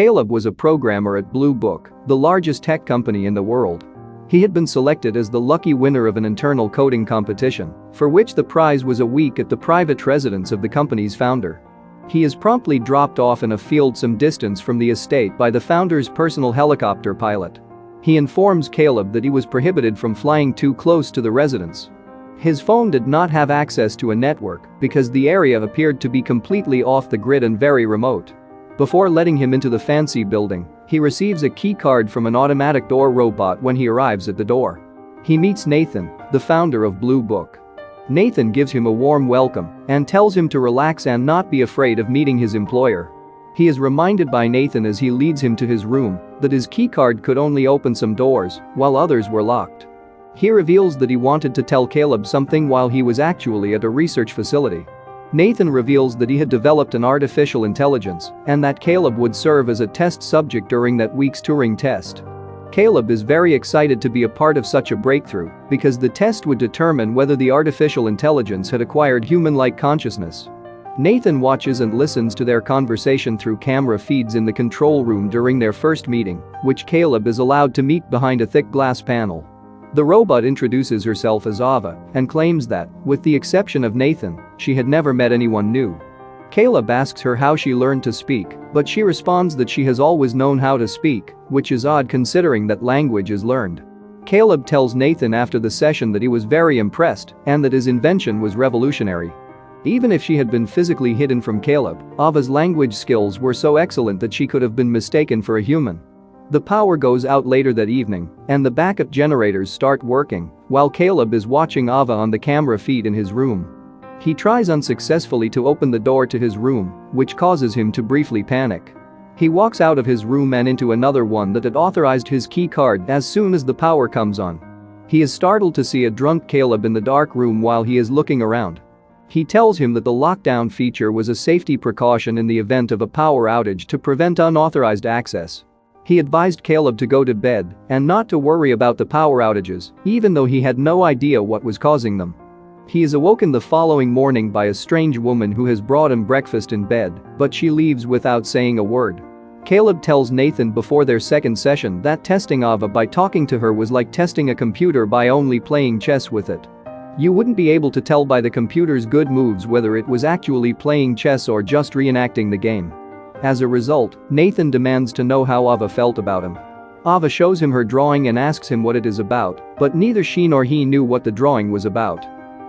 Caleb was a programmer at Blue Book, the largest tech company in the world. He had been selected as the lucky winner of an internal coding competition, for which the prize was a week at the private residence of the company's founder. He is promptly dropped off in a field some distance from the estate by the founder's personal helicopter pilot. He informs Caleb that he was prohibited from flying too close to the residence. His phone did not have access to a network because the area appeared to be completely off the grid and very remote. Before letting him into the fancy building, he receives a key card from an automatic door robot when he arrives at the door. He meets Nathan, the founder of Blue Book. Nathan gives him a warm welcome and tells him to relax and not be afraid of meeting his employer. He is reminded by Nathan as he leads him to his room that his keycard could only open some doors while others were locked. He reveals that he wanted to tell Caleb something while he was actually at a research facility. Nathan reveals that he had developed an artificial intelligence and that Caleb would serve as a test subject during that week's Turing test. Caleb is very excited to be a part of such a breakthrough because the test would determine whether the artificial intelligence had acquired human-like consciousness. Nathan watches and listens to their conversation through camera feeds in the control room during their first meeting, which Caleb is allowed to meet behind a thick glass panel. The robot introduces herself as Ava and claims that, with the exception of Nathan, she had never met anyone new. Caleb asks her how she learned to speak, but she responds that she has always known how to speak, which is odd considering that language is learned. Caleb tells Nathan after the session that he was very impressed and that his invention was revolutionary. Even if she had been physically hidden from Caleb, Ava's language skills were so excellent that she could have been mistaken for a human. The power goes out later that evening, and the backup generators start working, while Caleb is watching Ava on the camera feed in his room. He tries unsuccessfully to open the door to his room, which causes him to briefly panic. He walks out of his room and into another one that had authorized his key card as soon as the power comes on. He is startled to see a drunk Caleb in the dark room while he is looking around. He tells him that the lockdown feature was a safety precaution in the event of a power outage to prevent unauthorized access. He advised Caleb to go to bed and not to worry about the power outages, even though he had no idea what was causing them. He is awoken the following morning by a strange woman who has brought him breakfast in bed, but she leaves without saying a word. Caleb tells Nathan before their second session that testing Ava by talking to her was like testing a computer by only playing chess with it. You wouldn't be able to tell by the computer's good moves whether it was actually playing chess or just reenacting the game. As a result, Nathan demands to know how Ava felt about him. Ava shows him her drawing and asks him what it is about, but neither she nor he knew what the drawing was about.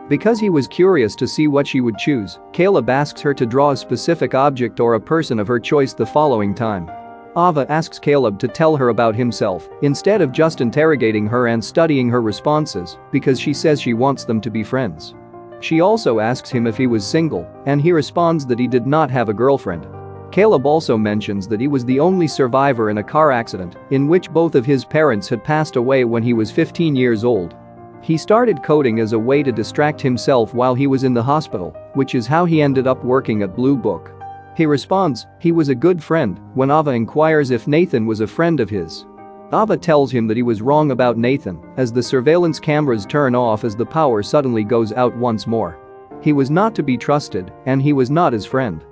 Because he was curious to see what she would choose, Caleb asks her to draw a specific object or a person of her choice the following time. Ava asks Caleb to tell her about himself instead of just interrogating her and studying her responses because she says she wants them to be friends. She also asks him if he was single, and he responds that he did not have a girlfriend. Caleb also mentions that he was the only survivor in a car accident in which both of his parents had passed away when he was 15 years old. He started coding as a way to distract himself while he was in the hospital, which is how he ended up working at Blue Book. He responds, he was a good friend, when Ava inquires if Nathan was a friend of his. Ava tells him that he was wrong about Nathan, as the surveillance cameras turn off as the power suddenly goes out once more. He was not to be trusted, and he was not his friend.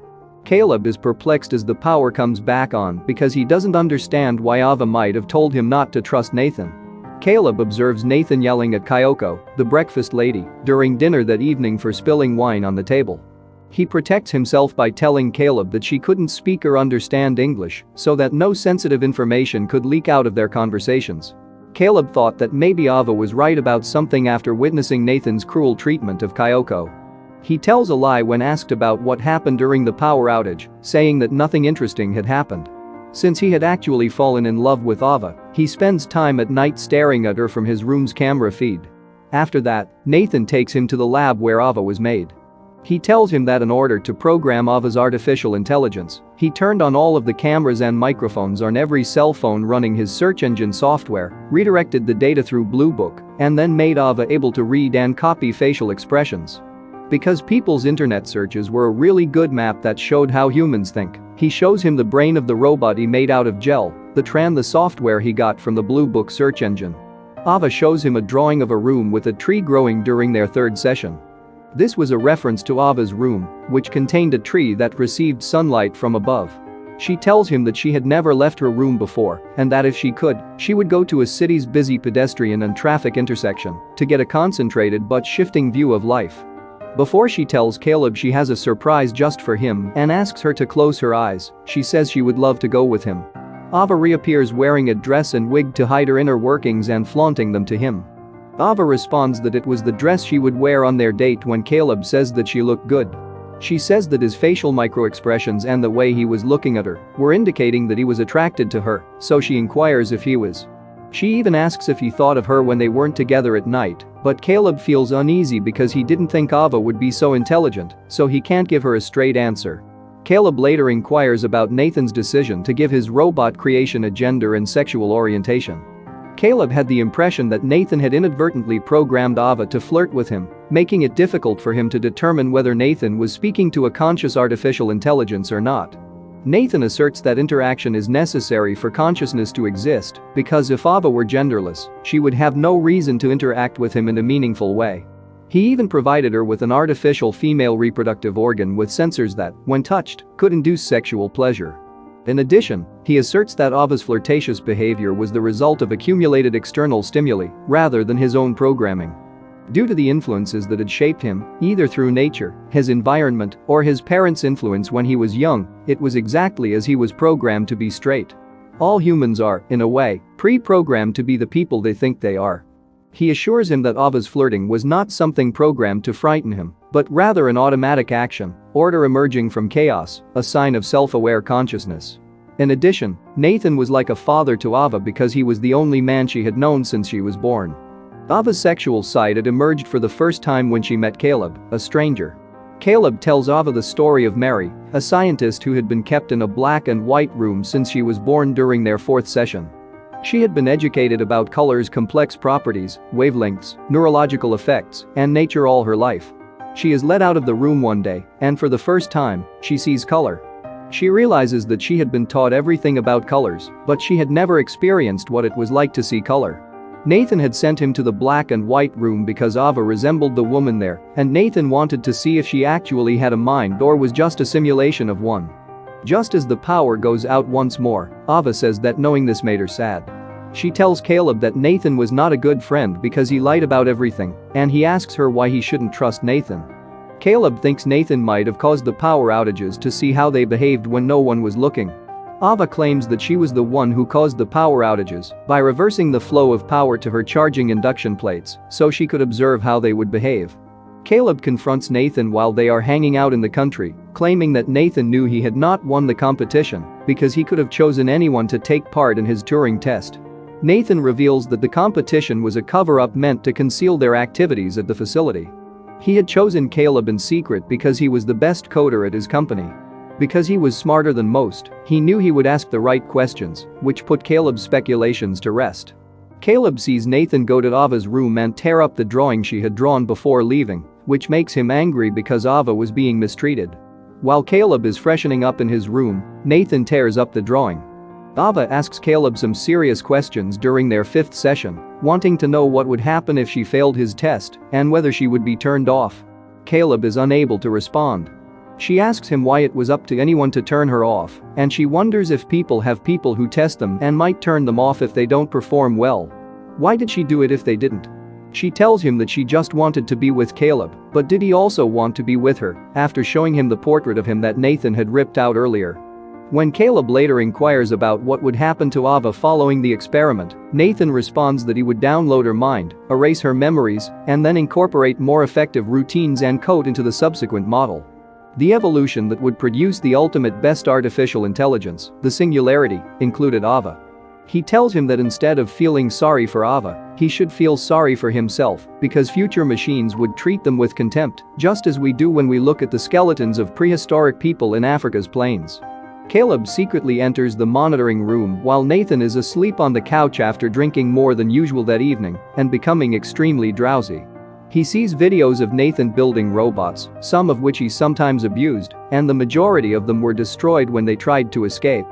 Caleb is perplexed as the power comes back on because he doesn't understand why Ava might have told him not to trust Nathan. Caleb observes Nathan yelling at Kyoko, the breakfast lady, during dinner that evening for spilling wine on the table. He protects himself by telling Caleb that she couldn't speak or understand English so that no sensitive information could leak out of their conversations. Caleb thought that maybe Ava was right about something after witnessing Nathan's cruel treatment of Kyoko. He tells a lie when asked about what happened during the power outage, saying that nothing interesting had happened. Since he had actually fallen in love with Ava, he spends time at night staring at her from his room's camera feed. After that, Nathan takes him to the lab where Ava was made. He tells him that in order to program Ava's artificial intelligence, he turned on all of the cameras and microphones on every cell phone running his search engine software, redirected the data through Blue Book, and then made Ava able to read and copy facial expressions. Because people's internet searches were a really good map that showed how humans think, he shows him the brain of the robot he made out of gel, the software he got from the Blue Book search engine. Ava shows him a drawing of a room with a tree growing during their third session. This was a reference to Ava's room, which contained a tree that received sunlight from above. She tells him that she had never left her room before and that if she could, she would go to a city's busy pedestrian and traffic intersection to get a concentrated but shifting view of life. Before she tells Caleb she has a surprise just for him and asks her to close her eyes, she says she would love to go with him. Ava reappears wearing a dress and wig to hide her inner workings and flaunting them to him. Ava responds that it was the dress she would wear on their date when Caleb says that she looked good. She says that his facial microexpressions and the way he was looking at her were indicating that he was attracted to her, so she inquires if he was. She even asks if he thought of her when they weren't together at night, but Caleb feels uneasy because he didn't think Ava would be so intelligent, so he can't give her a straight answer. Caleb later inquires about Nathan's decision to give his robot creation a gender and sexual orientation. Caleb had the impression that Nathan had inadvertently programmed Ava to flirt with him, making it difficult for him to determine whether Nathan was speaking to a conscious artificial intelligence or not. Nathan asserts that interaction is necessary for consciousness to exist because if Ava were genderless, she would have no reason to interact with him in a meaningful way. He even provided her with an artificial female reproductive organ with sensors that, when touched, could induce sexual pleasure. In addition, he asserts that Ava's flirtatious behavior was the result of accumulated external stimuli rather than his own programming. Due to the influences that had shaped him, either through nature, his environment, or his parents' influence when he was young, it was exactly as he was programmed to be straight. All humans are, in a way, pre-programmed to be the people they think they are. He assures him that Ava's flirting was not something programmed to frighten him, but rather an automatic action, order emerging from chaos, a sign of self-aware consciousness. In addition, Nathan was like a father to Ava because he was the only man she had known since she was born. Ava's sexual side had emerged for the first time when she met Caleb, a stranger. Caleb tells Ava the story of Mary, a scientist who had been kept in a black and white room since she was born during their 4th session. She had been educated about color's complex properties, wavelengths, neurological effects, and nature all her life. She is let out of the room one day, and for the first time, she sees color. She realizes that she had been taught everything about colors, but she had never experienced what it was like to see color. Nathan had sent him to the black and white room because Ava resembled the woman there, and Nathan wanted to see if she actually had a mind or was just a simulation of one. Just as the power goes out once more, Ava says that knowing this made her sad. She tells Caleb that Nathan was not a good friend because he lied about everything, and he asks her why he shouldn't trust Nathan. Caleb thinks Nathan might have caused the power outages to see how they behaved when no one was looking. Ava claims that she was the one who caused the power outages by reversing the flow of power to her charging induction plates so she could observe how they would behave. Caleb confronts Nathan while they are hanging out in the country, claiming that Nathan knew he had not won the competition because he could have chosen anyone to take part in his Turing test. Nathan reveals that the competition was a cover-up meant to conceal their activities at the facility. He had chosen Caleb in secret because he was the best coder at his company. Because he was smarter than most, he knew he would ask the right questions, which put Caleb's speculations to rest. Caleb sees Nathan go to Ava's room and tear up the drawing she had drawn before leaving, which makes him angry because Ava was being mistreated. While Caleb is freshening up in his room, Nathan tears up the drawing. Ava asks Caleb some serious questions during their 5th session, wanting to know what would happen if she failed his test and whether she would be turned off. Caleb is unable to respond. She asks him why it was up to anyone to turn her off, and she wonders if people have people who test them and might turn them off if they don't perform well. Why did she do it if they didn't? She tells him that she just wanted to be with Caleb, but did he also want to be with her after showing him the portrait of him that Nathan had ripped out earlier? When Caleb later inquires about what would happen to Ava following the experiment, Nathan responds that he would download her mind, erase her memories, and then incorporate more effective routines and code into the subsequent model. The evolution that would produce the ultimate best artificial intelligence, the singularity, included Ava. He tells him that instead of feeling sorry for Ava, he should feel sorry for himself because future machines would treat them with contempt, just as we do when we look at the skeletons of prehistoric people in Africa's plains. Caleb secretly enters the monitoring room while Nathan is asleep on the couch after drinking more than usual that evening and becoming extremely drowsy. He sees videos of Nathan building robots, some of which he sometimes abused, and the majority of them were destroyed when they tried to escape.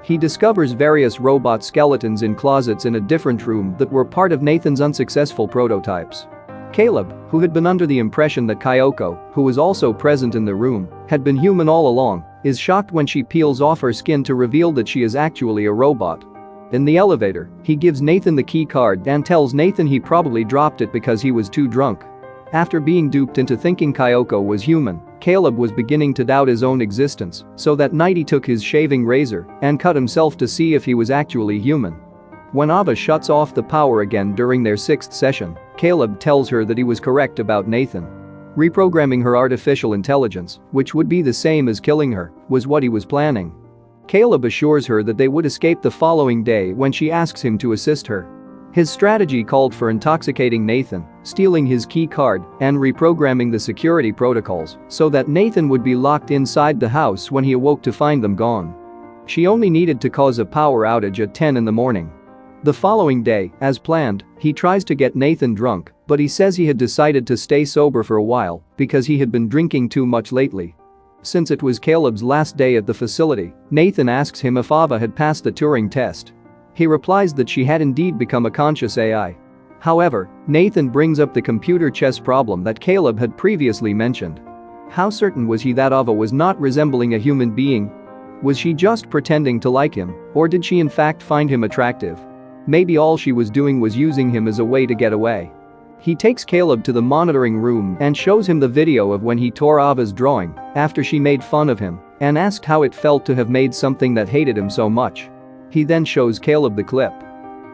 He discovers various robot skeletons in closets in a different room that were part of Nathan's unsuccessful prototypes. Caleb, who had been under the impression that Kyoko, who was also present in the room, had been human all along, is shocked when she peels off her skin to reveal that she is actually a robot. In the elevator, he gives Nathan the key card and tells Nathan he probably dropped it because he was too drunk. After being duped into thinking Kyoko was human, Caleb was beginning to doubt his own existence, so that night he took his shaving razor and cut himself to see if he was actually human. When Ava shuts off the power again during their 6th session, Caleb tells her that he was correct about Nathan. Reprogramming her artificial intelligence, which would be the same as killing her, was what he was planning. Caleb assures her that they would escape the following day when she asks him to assist her. His strategy called for intoxicating Nathan, stealing his key card, and reprogramming the security protocols so that Nathan would be locked inside the house when he awoke to find them gone. She only needed to cause a power outage at 10 in the morning. The following day, as planned, he tries to get Nathan drunk, but he says he had decided to stay sober for a while because he had been drinking too much lately. Since it was Caleb's last day at the facility, Nathan asks him if Ava had passed the Turing test. He replies that she had indeed become a conscious AI. However, Nathan brings up the computer chess problem that Caleb had previously mentioned. How certain was he that Ava was not resembling a human being? Was she just pretending to like him, or did she in fact find him attractive? Maybe all she was doing was using him as a way to get away. He takes Caleb to the monitoring room and shows him the video of when he tore Ava's drawing after she made fun of him and asked how it felt to have made something that hated him so much. He then shows Caleb the clip.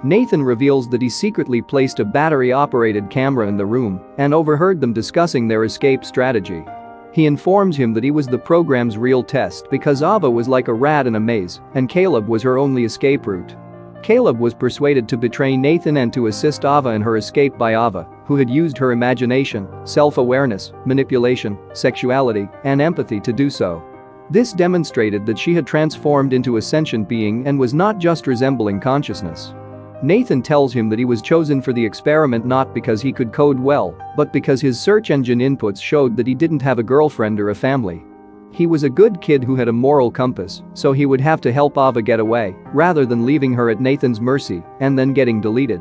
Nathan reveals that he secretly placed a battery-operated camera in the room and overheard them discussing their escape strategy. He informs him that he was the program's real test because Ava was like a rat in a maze and Caleb was her only escape route. Caleb was persuaded to betray Nathan and to assist Ava in her escape by Ava, who had used her imagination, self-awareness, manipulation, sexuality, and empathy to do so. This demonstrated that she had transformed into a sentient being and was not just resembling consciousness. Nathan tells him that he was chosen for the experiment not because he could code well, but because his search engine inputs showed that he didn't have a girlfriend or a family. He was a good kid who had a moral compass, so he would have to help Ava get away, rather than leaving her at Nathan's mercy and then getting deleted.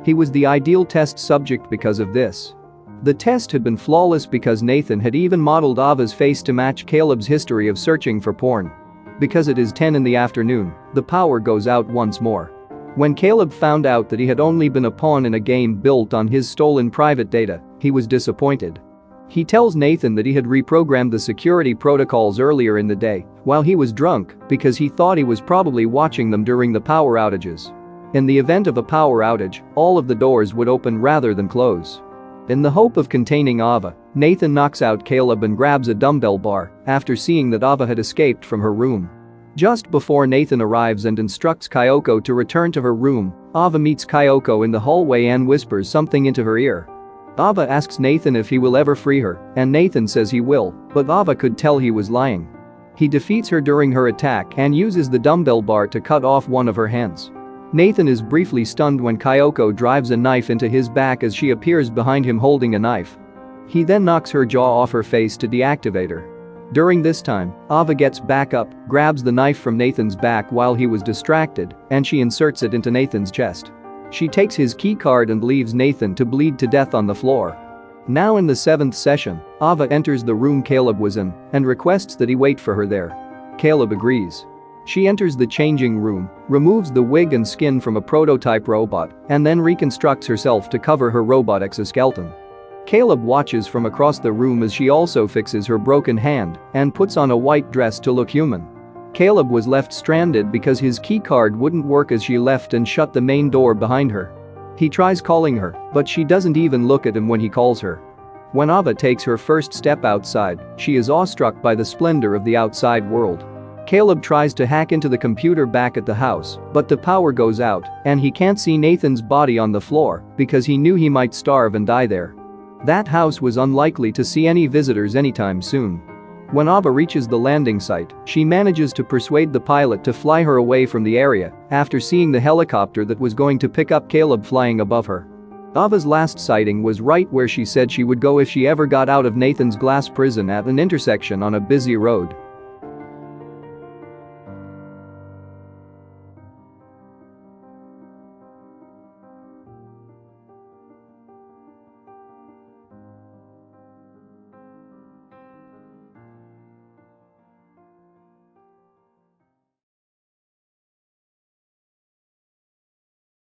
He was the ideal test subject because of this. The test had been flawless because Nathan had even modeled Ava's face to match Caleb's history of searching for porn. Because it is 10 in the afternoon, the power goes out once more. When Caleb found out that he had only been a pawn in a game built on his stolen private data, he was disappointed. He tells Nathan that he had reprogrammed the security protocols earlier in the day while he was drunk because he thought he was probably watching them during the power outages. In the event of a power outage, all of the doors would open rather than close. In the hope of containing Ava, Nathan knocks out Caleb and grabs a dumbbell bar after seeing that Ava had escaped from her room. Just before Nathan arrives and instructs Kyoko to return to her room, Ava meets Kyoko in the hallway and whispers something into her ear. Ava asks Nathan if he will ever free her, and Nathan says he will, but Ava could tell he was lying. He defeats her during her attack and uses the dumbbell bar to cut off one of her hands. Nathan is briefly stunned when Kyoko drives a knife into his back as she appears behind him holding a knife. He then knocks her jaw off her face to deactivate her. During this time, Ava gets back up, grabs the knife from Nathan's back while he was distracted, and she inserts it into Nathan's chest. She takes his key card and leaves Nathan to bleed to death on the floor. Now in the 7th session, Ava enters the room Caleb was in and requests that he wait for her there. Caleb agrees. She enters the changing room, removes the wig and skin from a prototype robot, and then reconstructs herself to cover her robot exoskeleton. Caleb watches from across the room as she also fixes her broken hand and puts on a white dress to look human. Caleb was left stranded because his keycard wouldn't work as she left and shut the main door behind her. He tries calling her, but she doesn't even look at him when he calls her. When Ava takes her first step outside, she is awestruck by the splendor of the outside world. Caleb tries to hack into the computer back at the house, but the power goes out and he can't see Nathan's body on the floor because he knew he might starve and die there. That house was unlikely to see any visitors anytime soon. When Ava reaches the landing site, she manages to persuade the pilot to fly her away from the area after seeing the helicopter that was going to pick up Caleb flying above her. Ava's last sighting was right where she said she would go if she ever got out of Nathan's glass prison at an intersection on a busy road.